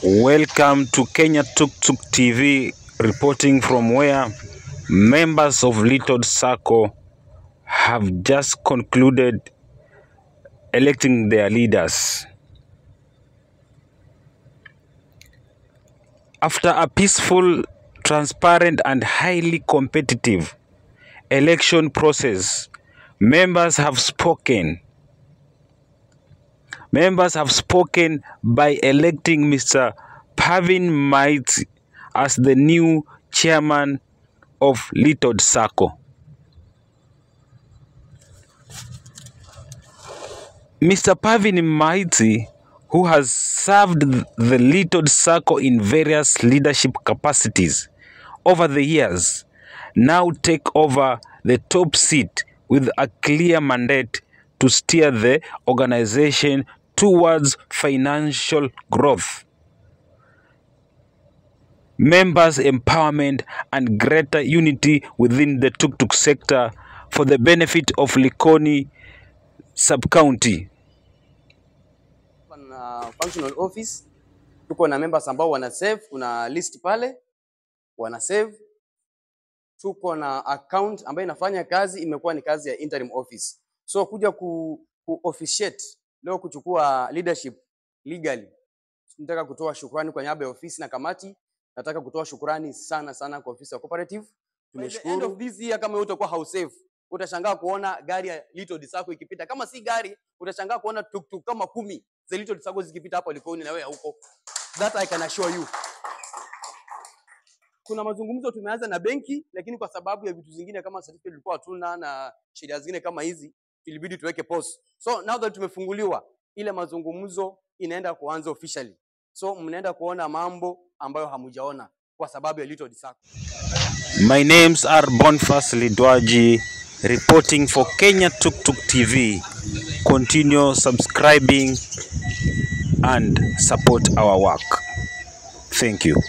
Welcome to Kenya Tuk Tuk TV, reporting from where members of Little Sacco have just concluded electing their leaders. After a peaceful, transparent and highly competitive election process, members have spoken. Members have spoken by electing Mr. Pavin Maitsi as the new chairman of Little Sacco. Mr. Pavin Maitsi, who has served the Little Sacco in various leadership capacities over the years, now take over the top seat with a clear mandate to steer the organization towards financial growth, members' empowerment and greater unity within the tuk-tuk sector for the benefit of Likoni sub-county. Functional office, tuko na members ambao wana save, kuna list pale wana save. Tuko na account ambayo inafanya kazi, imekuwa ni kazi ya interim office. So kuja ku officiate leo, kuchukua leadership legally. Nataka kutoa shukrani kwa niaba ya ofisi na kamati. Nataka kutoa shukrani sana kwa ofisi ya cooperative. Tumeshukuru. End of this year, kama wewe utakuwa house safe, utashangaa kuona gari ya Little Sacco ikipita. Kama si gari, utashangaa kuona tuk-tuk kama 10 za Little Sacco zikipita hapa Likoni na wewe huko. That I can assure you. Kuna mazungumzo tumeanza na benki, lakini kwa sababu ya vitu zingine kama certificate tulikuwa hatuna na sheria zingine kama hizi, ilibidi tuweke pause. So now that tumefunguliwa, ile mazungumzo inaenda kuanza officially. So mnaenda kuona mambo ambayo hamujaona kwa sababu ya Little Sacco. My names are Boniface Lidwaji, reporting for Kenya Tuk Tuk TV. Continue subscribing and support our work. Thank you.